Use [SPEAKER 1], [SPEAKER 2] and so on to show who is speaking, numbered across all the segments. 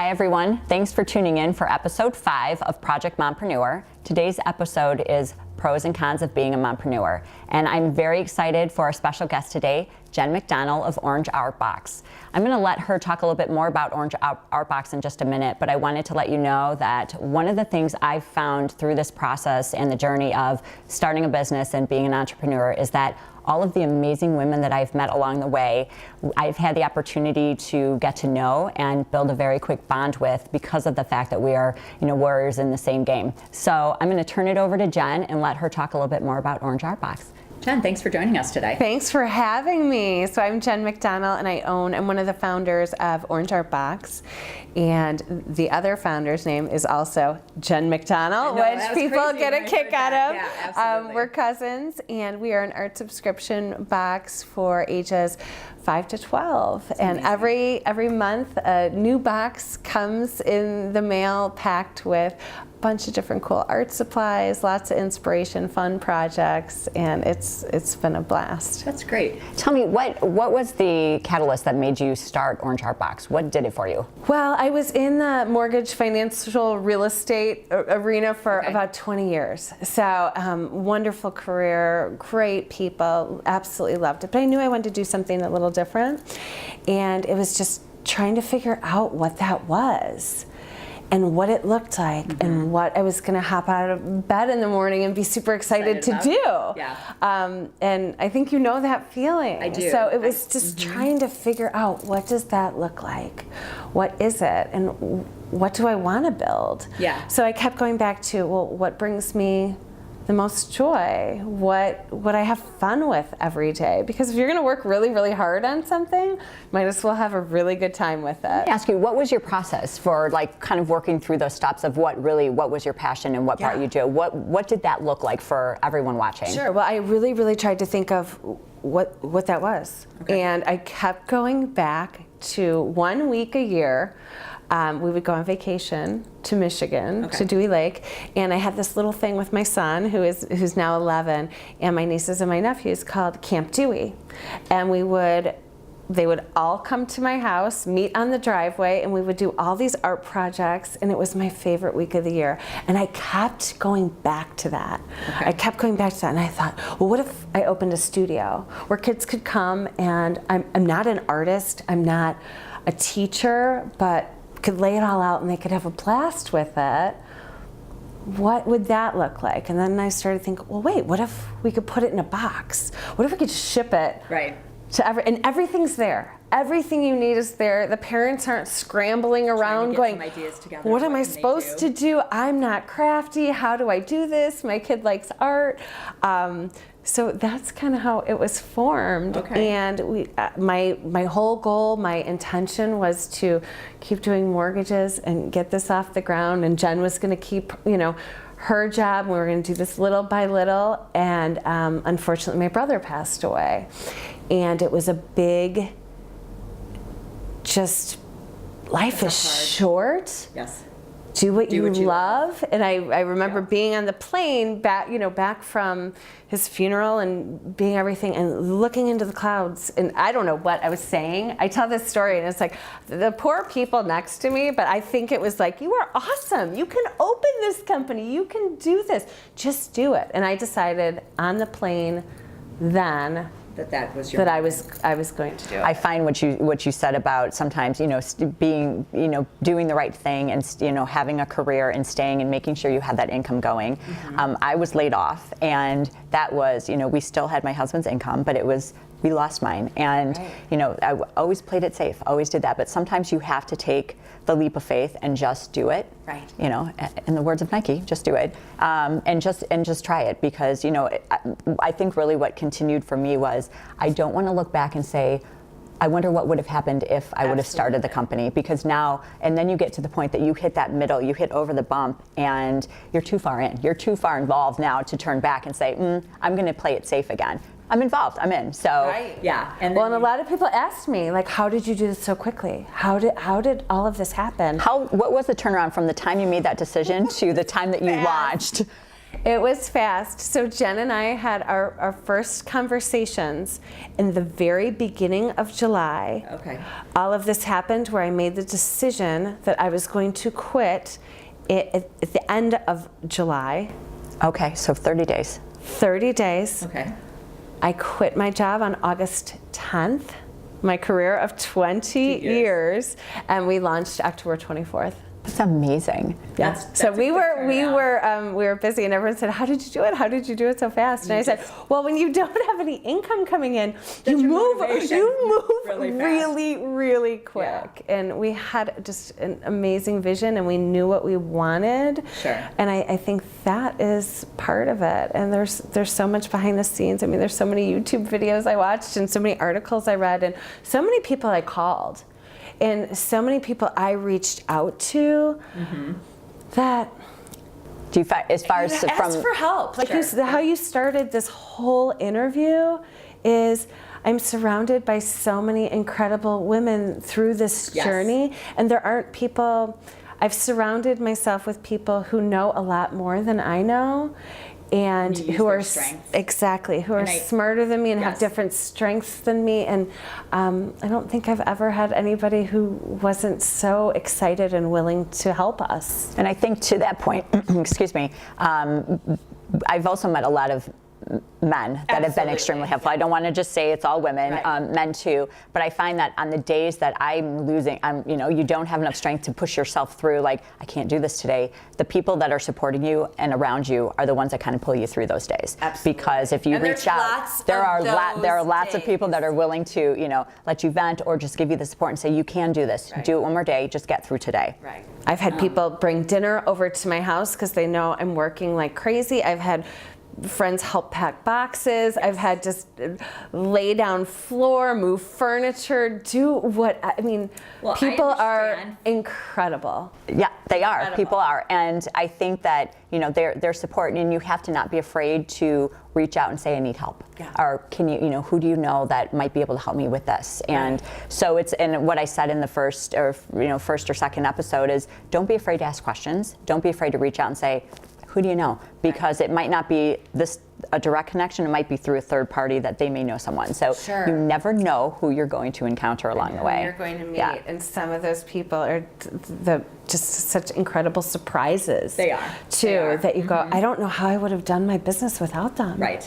[SPEAKER 1] Hi everyone, thanks for tuning in for episode 5 of Project Mompreneur. Today's episode is pros and cons of being a mompreneur. And I'm very excited for our special guest today, Jen McDonald of Orange Art Box. I'm going to let her talk a little bit more about Orange Art Box in just a minute, but I wanted to let you know that one of the things I've found through this process and the journey of starting a business and being an entrepreneur is that all of the amazing women that I've met along the way, I've had the opportunity to get to know and build a very quick bond with because of the fact that we are, warriors in the same game. So I'm going to turn it over to Jen and let her talk a little bit more about Orange Art Box.
[SPEAKER 2] Jen, thanks for joining us today.
[SPEAKER 3] Thanks for having me. So I'm Jen McDonald, and I'm one of the founders of Orange Art Box. And the other founder's name is also Jen McDonald, which people get a kick out of.
[SPEAKER 2] Yeah, absolutely.
[SPEAKER 3] We're cousins, and we are an art subscription box for ages 5 to 12. That's and amazing. Every month, a new box comes in the mail packed with bunch of different cool art supplies, lots of inspiration, fun projects, and it's been a blast.
[SPEAKER 2] That's great.
[SPEAKER 1] Tell me, what was the catalyst that made you start Orange Art Box? What did it for you?
[SPEAKER 3] Well, I was in the mortgage financial real estate arena for about 20 years. So wonderful career, great people, absolutely loved it. But I knew I wanted to do something a little different, and it was just trying to figure out what that was and what it looked like, and what I was gonna hop out of bed in the morning and be super excited to do.
[SPEAKER 2] Yeah.
[SPEAKER 3] And I think you know that feeling.
[SPEAKER 2] I do.
[SPEAKER 3] So it was just trying to figure out, what does that look like? What is it? And what do I wanna build?
[SPEAKER 2] Yeah.
[SPEAKER 3] So I kept going back to, well, what brings me the most joy? What I have fun with every day? Because if you're going to work really, really hard on something, might as well have a really good time with it.
[SPEAKER 1] Let me ask you, what was your process for kind of working through those steps of what was your passion and what brought you joy? What did that look like for everyone watching?
[SPEAKER 3] Sure. Well, I really, really tried to think of what that was. Okay. And I kept going back to 1 week a year. We would go on vacation to Michigan, to Dewey Lake, and I had this little thing with my son, who's now 11, and my nieces and my nephews, called Camp Dewey. And they would all come to my house, meet on the driveway, and we would do all these art projects, and it was my favorite week of the year. And I kept going back to that. I kept going back to that, and I thought, well, what if I opened a studio where kids could come, and I'm not an artist, I'm not a teacher, but could lay it all out and they could have a blast with it. What would that look like? And then I started thinking, well, wait, what if we could put it in a box? What if we could ship it to and everything's there. Everything you need is there. The parents aren't scrambling around going, what am I supposed to do? I'm not crafty. How do I do this? My kid likes art. So that's kind of how it was formed. And my whole goal, my intention was to keep doing mortgages and get this off the ground. And Jen was going to keep, her job. We were going to do this little by little. And unfortunately, my brother passed away. And it was a big, life is short.
[SPEAKER 2] Yes.
[SPEAKER 3] Do what you love. And I remember being on the plane back from his funeral and being everything and looking into the clouds, and I don't know what I was saying. I tell this story and it's like the poor people next to me, but I think it was like, you are awesome. You can open this company. You can do this. Just do it. And I decided on the plane then
[SPEAKER 2] that was your
[SPEAKER 3] I was going to do it.
[SPEAKER 1] I find what you said about sometimes being doing the right thing and having a career and staying and making sure you had that income going. I was laid off, and that was we still had my husband's income, but we lost mine, and I always played it safe, always did that. But sometimes you have to take the leap of faith and just do it. Right. In the words of Nike, just do it, and just try it, because I think really what continued for me was I don't want to look back and say, I wonder what would have happened if I would have started the company, because now, and then you get to the point that you hit that middle, you hit over the bump, and you're too far in, you're too far involved now to turn back and say, I'm going to play it safe again. I'm involved, I'm in, so.
[SPEAKER 2] Yeah.
[SPEAKER 3] And a lot of people asked me, like, how did you do this so quickly? How did all of this happen?
[SPEAKER 1] What was the turnaround from the time you made that decision to the time that you launched?
[SPEAKER 3] It was fast. So Jen and I had our first conversations in the very beginning of July.
[SPEAKER 2] Okay.
[SPEAKER 3] All of this happened where I made the decision that I was going to quit at the end of July.
[SPEAKER 1] Okay, so 30 days.
[SPEAKER 3] 30 days.
[SPEAKER 2] Okay.
[SPEAKER 3] I quit my job on August 10th, my career of 20 years, and we launched October 24th.
[SPEAKER 1] That's amazing.
[SPEAKER 2] That's
[SPEAKER 3] So
[SPEAKER 2] a
[SPEAKER 3] we
[SPEAKER 2] quick
[SPEAKER 3] were busy, and everyone said, "How did you do it? How did you do it so fast?" And I said, "Well, when you don't have any income coming in, you move
[SPEAKER 2] really fast.
[SPEAKER 3] really quick." And we had just an amazing vision, and we knew what we wanted.
[SPEAKER 2] Sure.
[SPEAKER 3] And I think that is part of it. And there's so much behind the scenes. I mean, there's so many YouTube videos I watched, and so many articles I read, and so many people I called. And so many people I reached out to that
[SPEAKER 1] Do you find, as far as
[SPEAKER 3] asked for help. Like
[SPEAKER 2] Sure.
[SPEAKER 3] how you started this whole interview is I'm surrounded by so many incredible women through this journey, and there aren't people. I've surrounded myself with people who know a lot more than I know, and
[SPEAKER 2] You use
[SPEAKER 3] who
[SPEAKER 2] their
[SPEAKER 3] are
[SPEAKER 2] strengths.
[SPEAKER 3] who are smarter than me and have
[SPEAKER 2] Yes.
[SPEAKER 3] different strengths than me. And I don't think I've ever had anybody who wasn't so excited and willing to help us.
[SPEAKER 1] And I think to that point, excuse me, I've also met a lot of men that have been extremely helpful. I don't want to just say it's all women, men too, but I find that on the days that I'm losing, you don't have enough strength to push yourself through, like, I can't do this today, the people that are supporting you and around you are the ones that kind of pull you through those days.
[SPEAKER 2] Absolutely.
[SPEAKER 1] Because if you
[SPEAKER 3] And
[SPEAKER 1] reach
[SPEAKER 3] there's
[SPEAKER 1] out,
[SPEAKER 3] lots
[SPEAKER 1] there
[SPEAKER 3] of
[SPEAKER 1] are
[SPEAKER 3] those
[SPEAKER 1] lots of people that are willing to, let you vent or just give you the support and say, you can do this. Do it one more day, just get through today.
[SPEAKER 2] Right.
[SPEAKER 3] I've had people bring dinner over to my house because they know I'm working like crazy. I've had friends help pack boxes. I've had just lay down floor, move furniture, do what,
[SPEAKER 2] Well, I
[SPEAKER 3] people are
[SPEAKER 2] understand.
[SPEAKER 3] incredible.
[SPEAKER 1] Yeah, they are.
[SPEAKER 2] Incredible.
[SPEAKER 1] People are. And I think that, their support, and you have to not be afraid to reach out and say, I need help.
[SPEAKER 2] Yeah.
[SPEAKER 1] Or can you, who do you know that might be able to help me with this? And so and what I said in the first or second episode is, don't be afraid to ask questions. Don't be afraid to reach out and say, who do you know? Because it might not be a direct connection. It might be through a third party that they may know someone. So you never know who you're going to encounter along the way.
[SPEAKER 3] You're going to meet,
[SPEAKER 1] Yeah.
[SPEAKER 3] and some of those people are just such incredible surprises.
[SPEAKER 2] They are.
[SPEAKER 3] too.
[SPEAKER 2] They are.
[SPEAKER 3] That you go, I don't know how I would have done my business without them.
[SPEAKER 2] Right.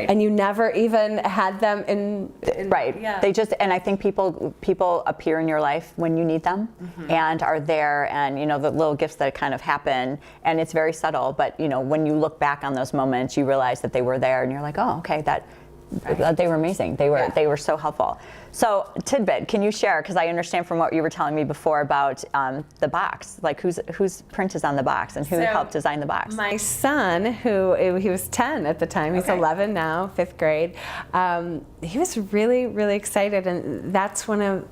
[SPEAKER 3] And you never even had them in
[SPEAKER 1] Right.
[SPEAKER 3] Yeah.
[SPEAKER 1] They just, and I think people appear in your life when you need them and are there, and the little gifts that kind of happen, and it's very subtle, but when you look back on those moments, you realize that they were there, and you're like, oh, okay, they were amazing. They were so helpful. So tidbit, can you share, because I understand from what you were telling me before about the box, like whose print is on the box and who helped design the box?
[SPEAKER 3] My son, he was 10 at the time, he's 11 now, 5th grade, he was really, really excited, and that's one of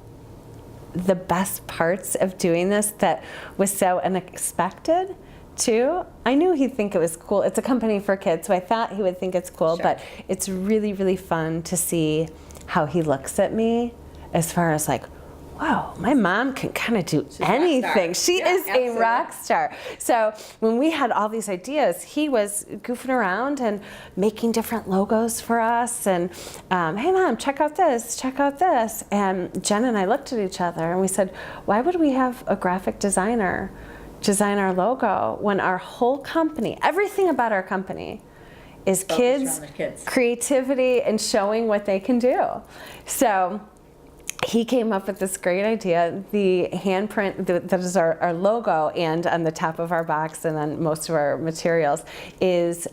[SPEAKER 3] the best parts of doing this that was so unexpected too. I knew he'd think it was cool. It's a company for kids, so I thought he would think it's cool, but it's really, really fun to see how he looks at me as far as like, wow, my mom can kind of do anything. She is a rock star. So when we had all these ideas, he was goofing around and making different logos for us. And hey, Mom, check out this, check out this. And Jen and I looked at each other and we said, why would we have a graphic designer design our logo when our whole company, everything about our company, is kids, creativity, and showing what they can do. So he came up with this great idea. The handprint that is our logo, and on the top of our box and on most of our materials is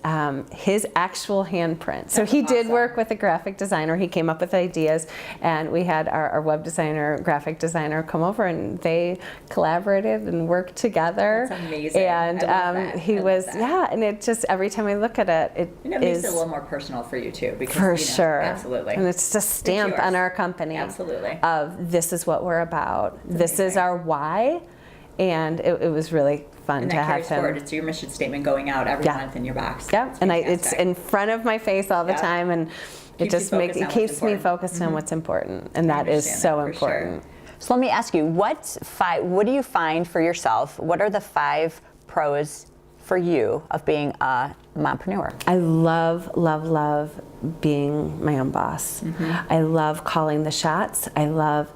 [SPEAKER 3] his actual handprint. So he did work with a graphic designer. He came up with ideas, and we had our web designer, graphic designer come over, and they collaborated and worked together.
[SPEAKER 2] That's amazing.
[SPEAKER 3] And and it just, every time I look at it,
[SPEAKER 2] it makes it a little more personal for you too. Because,
[SPEAKER 3] for sure.
[SPEAKER 2] Absolutely.
[SPEAKER 3] And it's a stamp on our company.
[SPEAKER 2] Absolutely.
[SPEAKER 3] Of this is what we're about. This is our why, and it was really fun to have him.
[SPEAKER 2] Forward. It's your mission statement going out every month in your box.
[SPEAKER 3] Yeah, and it's in front of my face all the time, and it just keeps me focused on what's important, and that is so important.
[SPEAKER 1] Sure. So let me ask you, what do you find for yourself? What are the 5 pros for you of being a mompreneur?
[SPEAKER 3] I love, love, love being my own boss. I love calling the shots. I love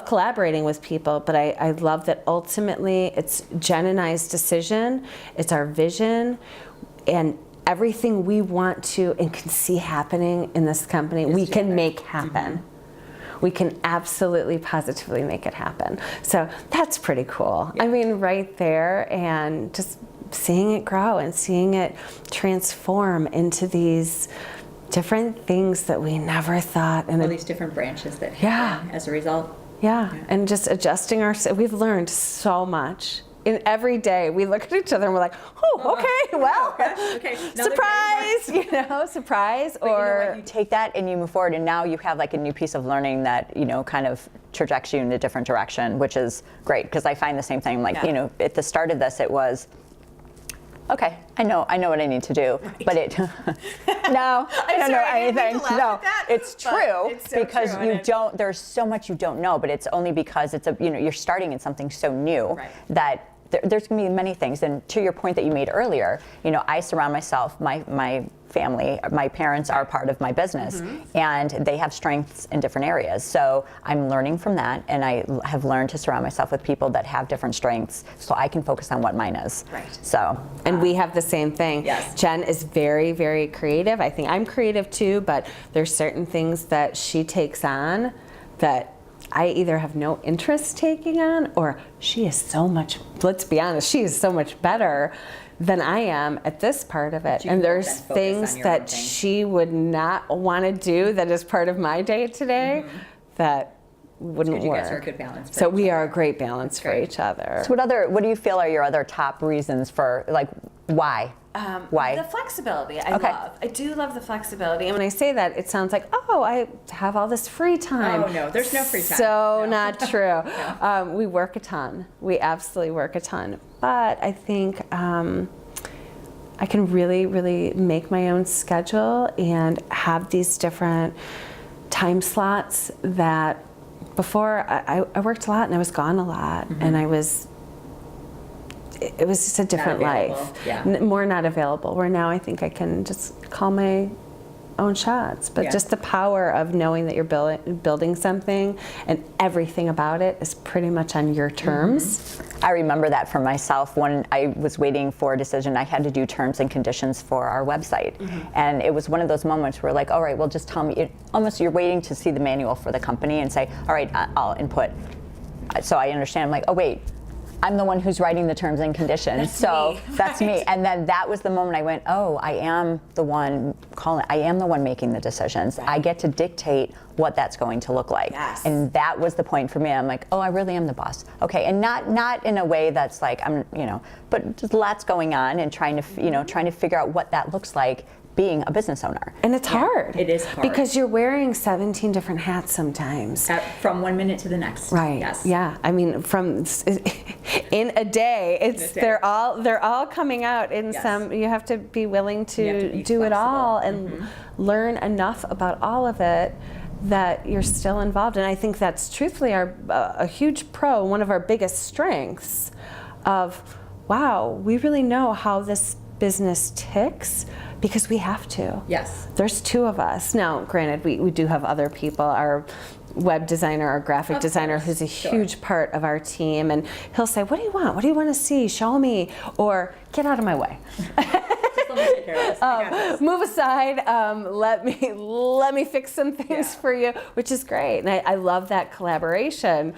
[SPEAKER 3] collaborating with people, but I love that ultimately it's Jen and I's decision. It's our vision, and everything we want to and can see happening in this company, we can make happen. We can absolutely, positively make it happen. So that's pretty cool. I mean, right there, and just seeing it grow and seeing it transform into these different things that we never thought. And
[SPEAKER 2] all these different branches that happen as a result.
[SPEAKER 3] Yeah, and just adjusting we've learned so much. In every day, we look at each other and we're like, oh, okay, well, surprise, surprise.
[SPEAKER 1] But or you know what, you take that and you move forward, and now you have like a new piece of learning that, kind of trajects you in a different direction, which is great, because I find the same thing. Like, at the start of this, it was, okay, I know what I need to do, but it, no, I don't know anything. No, it's true, it's so because true, there's so much you don't know, but it's only because it's you're starting in something so new that there's going to be many things. And to your point that you made earlier, I surround myself, my family, my parents are part of my business, and they have strengths in different areas. So I'm learning from that, and I have learned to surround myself with people that have different strengths, so I can focus on what mine is.
[SPEAKER 2] Right.
[SPEAKER 3] So, and we have the same thing.
[SPEAKER 2] Yes.
[SPEAKER 3] Jen is very, very creative. I think I'm creative too, but there's certain things that she takes on that I either have no interest taking on, or she is so much, let's be honest, she is so much better than I am at this part of it. And there's things that she would not want to do that is part of my day today that wouldn't work.
[SPEAKER 2] You guys are a good balance.
[SPEAKER 3] So we are a great balance for each other.
[SPEAKER 1] So what do you feel are your other top reasons for, like, why? Why?
[SPEAKER 3] The flexibility I love. I do love the flexibility. And when I say that, it sounds like, oh, I have all this free time.
[SPEAKER 2] Oh, no, there's no free time.
[SPEAKER 3] So not true. No. We work a ton. We absolutely work a ton. But I think I can really, really make my own schedule and have these different time slots that before I worked a lot and I was gone a lot, and it was just a different life. More not available, where now I think I can just call my own shots. But just the power of knowing that you're building something and everything about it is pretty much on your terms.
[SPEAKER 1] I remember that for myself when I was waiting for a decision. I had to do terms and conditions for our website. And it was one of those moments where, like, all right, well, just tell me. Almost you're waiting to see the manual for the company and say, all right, I'll input. So I understand. I'm like, oh, wait. I'm the one who's writing the terms and conditions, that's me. And then that was the moment I went, oh, I am the one calling. I am the one making the decisions. I get to dictate what that's going to look like. And that was the point for me. I'm like, oh, I really am the boss. Okay, and not in a way that's like but just lots going on and trying to figure out what that looks like being a business owner.
[SPEAKER 3] And it's hard.
[SPEAKER 2] It is hard.
[SPEAKER 3] Because you're wearing 17 different hats sometimes.
[SPEAKER 2] From 1 minute to the next.
[SPEAKER 3] Right.
[SPEAKER 2] Yes.
[SPEAKER 3] Yeah. I mean, in a day, they're all coming out in some. You have to be willing to do it all and learn enough about all of it that you're still involved. And I think that's truthfully a huge one of our biggest strengths of, wow, we really know how this business ticks because we have to.
[SPEAKER 2] Yes.
[SPEAKER 3] There's two of us. Now, granted, we do have other people, our web designer, our graphic designer, who's a huge part of our team, and he'll say, what do you want? What do you want to see? Show me, or get out of my way. Move aside, let me fix some things for you, which is great. And I love that collaboration.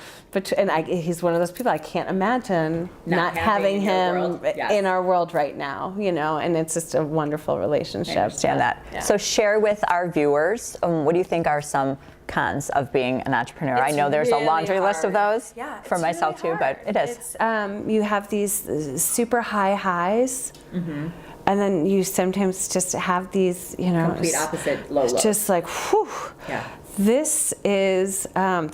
[SPEAKER 3] He's one of those people I can't imagine not having him in our world right now, and it's just a wonderful relationship.
[SPEAKER 1] I understand that. Yeah. So share with our viewers, what do you think are some cons of being an entrepreneur? I know there's really a laundry list of those for myself too, but it is.
[SPEAKER 3] You have these super high highs. And then you sometimes just have these,
[SPEAKER 2] complete opposite low lows.
[SPEAKER 3] Just like, whew, this is a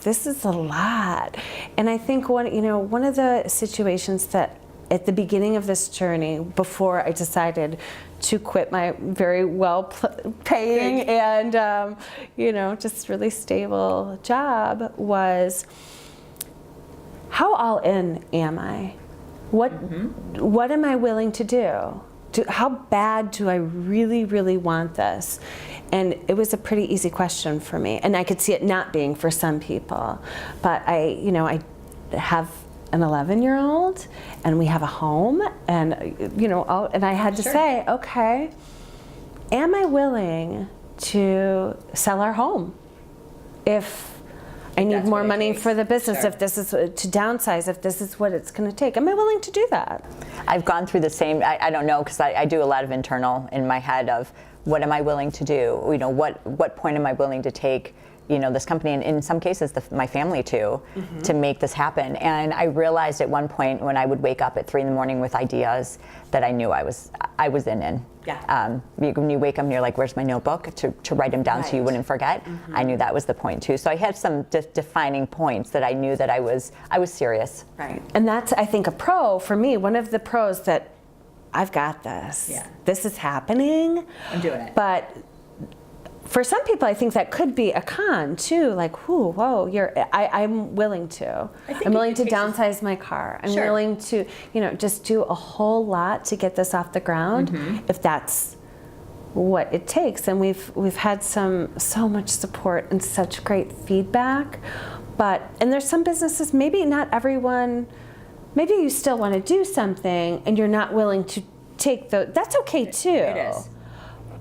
[SPEAKER 3] lot. And I think one of the situations that at the beginning of this journey, before I decided to quit my very well-paying and just really stable job, was how all in am I? What am I willing to do? How bad do I really, really want this? And it was a pretty easy question for me. And I could see it not being for some people. But I have an 11-year-old, and we have a home, and and I had to say, okay, am I willing to sell our home if I need more money for the business, if this is to downsize, if this is what it's going to take? Am I willing to do that?
[SPEAKER 1] I've gone through the same, I don't know, because I do a lot of internal in my head of what am I willing to do? What point am I willing to take, this company, and in some cases my family too, to make this happen. And I realized at one point when I would wake up at 3 a.m. with ideas that I knew I was in.
[SPEAKER 2] Yeah.
[SPEAKER 1] When you wake up and you're like, where's my notebook to write them down so you wouldn't forget? I knew that was the point too. So I had some defining points that I knew that I was serious.
[SPEAKER 3] Right. And that's, I think, a pro for me. One of the pros that I've got this.
[SPEAKER 2] Yeah.
[SPEAKER 3] This is happening.
[SPEAKER 2] I'm doing it.
[SPEAKER 3] But for some people, I think that could be a con too. Like, whoa, I'm willing to. I'm willing to downsize my car. I'm willing to, just do a whole lot to get this off the ground, if that's what it takes. And we've had so much support and such great feedback. And there's some businesses, maybe not everyone. Maybe you still want to do something and you're not willing to take that's okay too.
[SPEAKER 2] It is.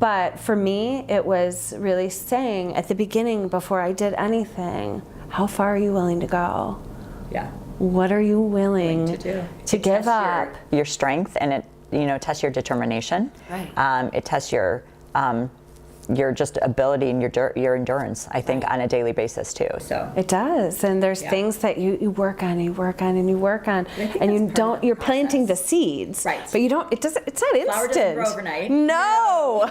[SPEAKER 3] But for me, it was really saying at the beginning, before I did anything, how far are you willing to go?
[SPEAKER 2] Yeah.
[SPEAKER 3] What are you willing
[SPEAKER 2] to do?
[SPEAKER 3] To give up?
[SPEAKER 1] Your strength, and it tests your determination.
[SPEAKER 3] Right.
[SPEAKER 1] It tests your just ability and your endurance, I think, on a daily basis too.
[SPEAKER 2] So
[SPEAKER 3] it does, and there's things that you work on, and you work on, and you're planting the seeds.
[SPEAKER 2] Right.
[SPEAKER 3] But you don't. It's not instant.
[SPEAKER 2] Flower doesn't grow overnight.
[SPEAKER 3] No.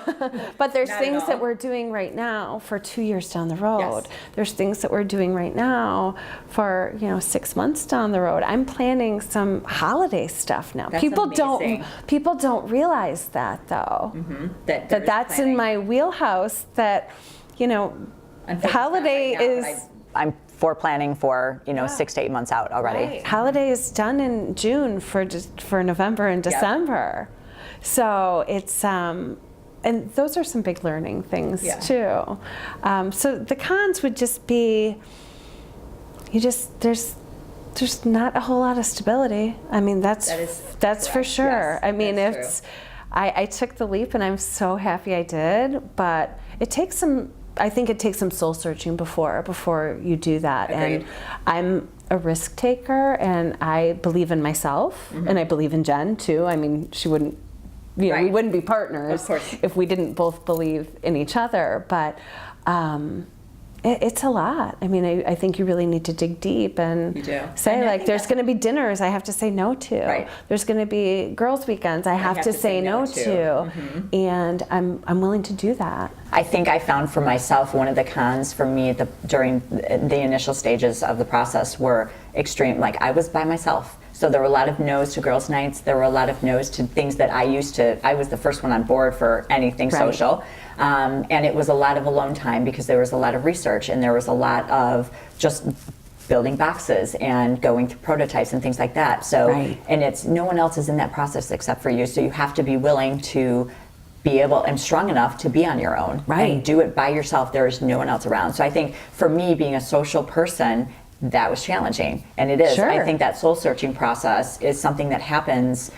[SPEAKER 3] But there's
[SPEAKER 2] Not
[SPEAKER 3] things
[SPEAKER 2] at
[SPEAKER 3] that
[SPEAKER 2] all.
[SPEAKER 3] we're doing right now for 2 years down the road.
[SPEAKER 2] Yes.
[SPEAKER 3] There's things that we're doing right now for 6 months down the road. I'm planning some holiday stuff now.
[SPEAKER 2] That's
[SPEAKER 3] People
[SPEAKER 2] amazing.
[SPEAKER 3] don't realize that though. That's in my wheelhouse. That holiday is.
[SPEAKER 1] I'm planning for 6 to 8 months out already.
[SPEAKER 3] Right. Holiday is done in June for November and December, so it's and those are some big learning things too. So the cons would just be there's not a whole lot of stability. I mean that's for sure.
[SPEAKER 2] Yes,
[SPEAKER 3] I mean
[SPEAKER 2] that's true.
[SPEAKER 3] I took the leap and I'm so happy I did, but I think it takes some soul searching before you do that.
[SPEAKER 2] Agreed.
[SPEAKER 3] And I'm a risk taker, and I believe in myself, and I believe in Jen too. I mean, she wouldn't, we wouldn't be partners
[SPEAKER 2] Of course.
[SPEAKER 3] if we didn't both believe in each other. But it's a lot. I mean, I think you really need to dig deep and
[SPEAKER 2] You do.
[SPEAKER 3] say,
[SPEAKER 2] And I
[SPEAKER 3] like,
[SPEAKER 2] think
[SPEAKER 3] there's going to be dinners I have to say no to.
[SPEAKER 2] Right.
[SPEAKER 3] There's going to be girls' weekends I have to say no to. And I'm willing to do that.
[SPEAKER 1] I think I found for myself one of the cons for me during the initial stages of the process were extreme. Like, I was by myself. So there were a lot of no's to girls' nights. There were a lot of no's to things that I was the first one on board for anything social. And it was a lot of alone time because there was a lot of research and there was a lot of just building boxes and going through prototypes and things like that. So, and no one else is in that process except for you. So you have to be willing to be able and strong enough to be on your own and do it by yourself. There is no one else around. So I think for me, being a social person, that was challenging, and it is. I think that soul searching process is something that happens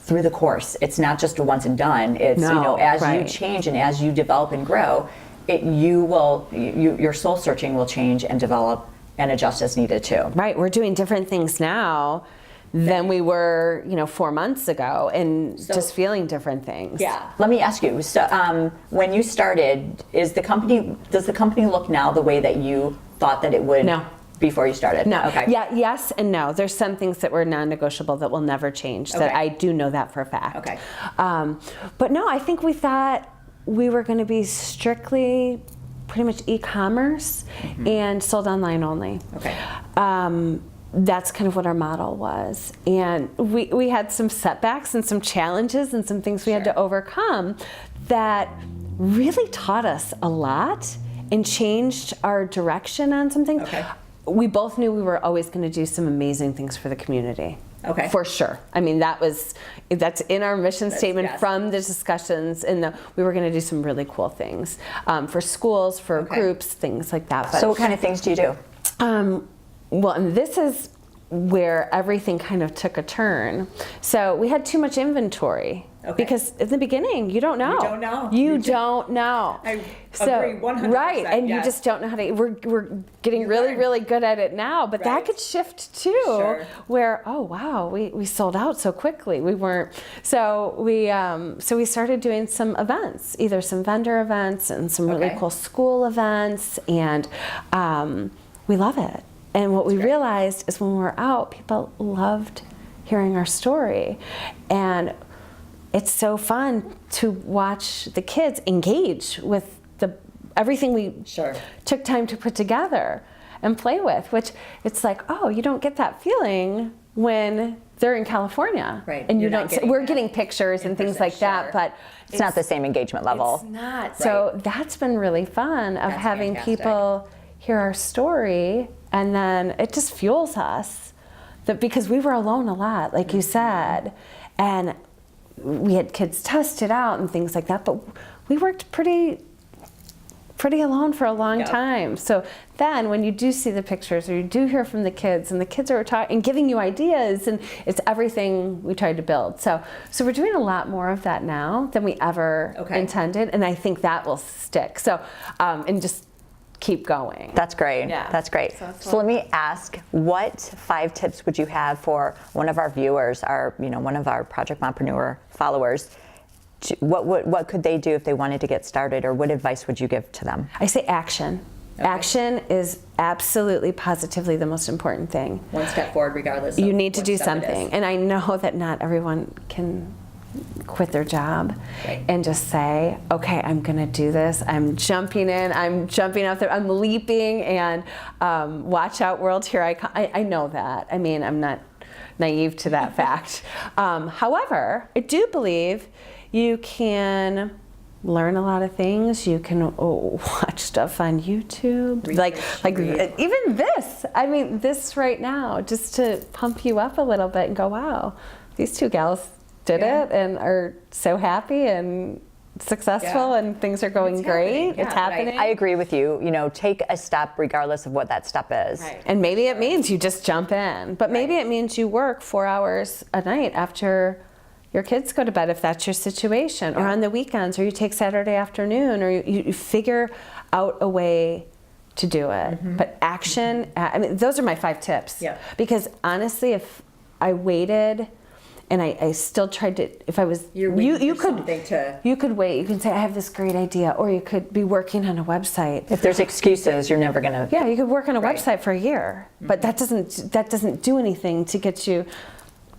[SPEAKER 1] through the course. It's not just a once and done. It's as you change and as you develop and grow, your soul searching will change and develop and adjust as needed too.
[SPEAKER 3] Right, we're doing different things now than we were, 4 months ago, and just feeling different things.
[SPEAKER 1] Yeah. Let me ask you. So, when you started, does the company look now the way that you thought that it would?
[SPEAKER 3] No.
[SPEAKER 1] Before you started?
[SPEAKER 3] No.
[SPEAKER 1] Okay.
[SPEAKER 3] Yeah. Yes and no. There's some things that were non-negotiable that will never change. That I do know that for a fact.
[SPEAKER 2] Okay.
[SPEAKER 3] But no, I think we thought we were going to be strictly, pretty much e-commerce and sold online only.
[SPEAKER 2] Okay.
[SPEAKER 3] That's kind of what our model was, and we had some setbacks and some challenges and some things we had to overcome that really taught us a lot and changed our direction on something.
[SPEAKER 2] Okay.
[SPEAKER 3] we both knew we were always going to do some amazing things for the community.
[SPEAKER 2] Okay.
[SPEAKER 3] For sure. I mean, that's in our mission statement
[SPEAKER 2] yes.
[SPEAKER 3] from the discussions, and we were going to do some really cool things for schools, for groups, things like that. But,
[SPEAKER 1] So what kind of things do you do?
[SPEAKER 3] well, and this is where everything kind of took a turn. So we had too much inventory.
[SPEAKER 2] Okay.
[SPEAKER 3] Because in the beginning, you don't know.
[SPEAKER 2] You don't know.
[SPEAKER 3] You don't know.
[SPEAKER 2] I agree 100%.
[SPEAKER 3] Right, and you
[SPEAKER 2] yes.
[SPEAKER 3] just don't know how to. We're getting really,
[SPEAKER 2] learn.
[SPEAKER 3] really good at it now, but that
[SPEAKER 2] Right.
[SPEAKER 3] could shift too.
[SPEAKER 2] Sure.
[SPEAKER 3] Where wow, we sold out so quickly. We weren't. So we started doing some events, either some vendor events and some really
[SPEAKER 2] Okay.
[SPEAKER 3] cool school events, and we love it. And what we realized is when we were out, people loved hearing our story, and it's so fun to watch the kids engage with everything we
[SPEAKER 2] Sure.
[SPEAKER 3] took time to put together and play with, which it's like, oh, you don't get that feeling when they're in California.
[SPEAKER 2] Right.
[SPEAKER 3] And you
[SPEAKER 2] You're not
[SPEAKER 3] don't,
[SPEAKER 2] getting
[SPEAKER 3] we're
[SPEAKER 2] that
[SPEAKER 3] getting pictures and things
[SPEAKER 2] person,
[SPEAKER 3] like that,
[SPEAKER 2] sure.
[SPEAKER 3] but
[SPEAKER 1] It's not the same engagement level.
[SPEAKER 3] it's not. So that's been really fun of
[SPEAKER 2] That's
[SPEAKER 3] having
[SPEAKER 2] fantastic.
[SPEAKER 3] people hear our story, and then it just fuels us because we were alone a lot, like you said, and we had kids test it out and things like that, but we worked pretty alone for a long
[SPEAKER 2] Yep.
[SPEAKER 3] time. So then when you do see the pictures or you do hear from the kids and the kids are talking and giving you ideas, and it's everything we tried to build. So we're doing a lot more of that now than we ever intended, and I think that will stick. So and just keep going.
[SPEAKER 1] That's great.
[SPEAKER 3] Yeah.
[SPEAKER 1] That's great. So let me ask, what 5 tips would you have for one of our viewers, one of our Project Mompreneur followers? What could they do if they wanted to get started, or what advice would you give to them?
[SPEAKER 3] I say action. Okay. Action is absolutely, positively the most important thing.
[SPEAKER 2] One step forward, regardless.
[SPEAKER 3] You
[SPEAKER 2] of
[SPEAKER 3] need to
[SPEAKER 2] what
[SPEAKER 3] do
[SPEAKER 2] step it
[SPEAKER 3] something,
[SPEAKER 2] is.
[SPEAKER 3] and I know that not everyone can quit their job and just say, okay, I'm gonna do this. I'm jumping in, I'm jumping out there, I'm leaping, and watch out world, here I come. I know that. I mean, I'm not naive to that fact. However, I do believe you can learn a lot of things. You can watch stuff on YouTube, like even this. I mean, this right now, just to pump you up a little bit and go, wow, these 2 gals did it and are so happy and successful, and things are going great. It's happening.
[SPEAKER 1] I agree with you. Take a step regardless of what that step is.
[SPEAKER 3] Right. And maybe it means you just jump in, but maybe it means you work 4 hours a night after your kids go to bed, if that's your situation, or on the weekends, or you take Saturday afternoon, or you figure out a way to do it. But action, I mean, those are my 5 tips.
[SPEAKER 2] Yeah.
[SPEAKER 3] Because honestly, if I waited and I still tried to, if I was, you could wait. You can say, I have this great idea, or you could be working on a website.
[SPEAKER 1] If there's excuses, you're never gonna.
[SPEAKER 3] Yeah, you could work on a website for a year, but that doesn't do anything to get you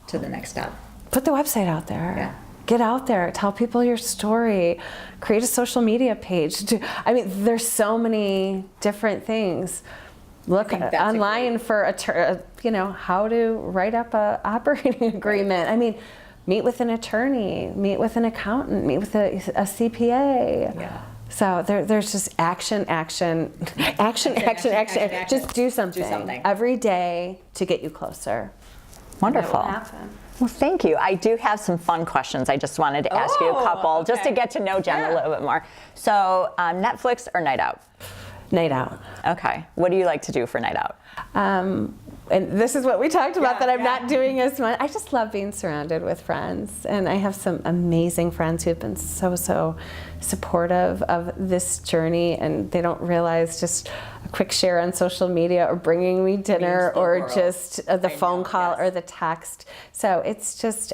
[SPEAKER 2] to the next step.
[SPEAKER 3] Put the website out there.
[SPEAKER 2] Yeah.
[SPEAKER 3] Get out there. Tell people your story. Create a social media page. I mean, there's so many different things. Look online for how to write up a operating agreement. I mean, meet with an attorney, meet with an accountant, meet with a CPA.
[SPEAKER 2] Yeah.
[SPEAKER 3] So there's just action. Just do something every day to get you closer.
[SPEAKER 1] Wonderful.
[SPEAKER 3] That will happen.
[SPEAKER 1] Well, thank you. I do have some fun questions. I just wanted to ask you a couple, just to get to know Jen a little bit more. So, Netflix or night out?
[SPEAKER 3] Night out.
[SPEAKER 1] Okay. What do you like to do for night out?
[SPEAKER 3] And this is what we talked about that I'm not doing as much. I just love being surrounded with friends. And I have some amazing friends who have been so supportive of this journey, and they don't realize just a quick share on social media or bringing me dinner or just the phone call or the text. So it's just,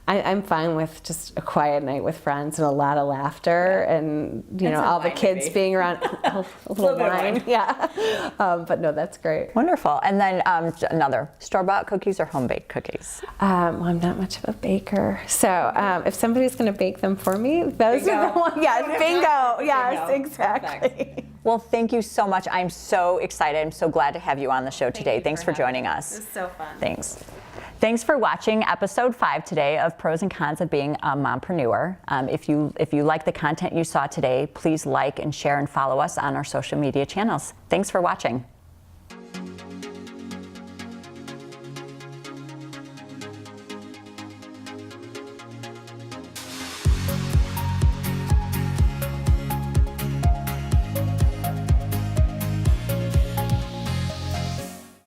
[SPEAKER 3] I'm fine with just a quiet night with friends and a lot of laughter and all the kids being around, a little wine. Yeah. But no, that's great.
[SPEAKER 1] Wonderful. And then another, store-bought cookies or home-baked cookies?
[SPEAKER 3] Well, I'm not much of a baker. So if somebody's going to bake them for me, those are the ones. Yes, bingo. Yes, exactly.
[SPEAKER 2] Perfect.
[SPEAKER 1] Well, thank you so much. I'm so excited. I'm so glad to have you on the show today. Thanks for joining us.
[SPEAKER 3] It was so fun.
[SPEAKER 1] Thanks. Thanks for watching episode 5 today of Pros and Cons of Being a Mompreneur. If you like the content you saw today, please like and share and follow us on our social media channels. Thanks for watching.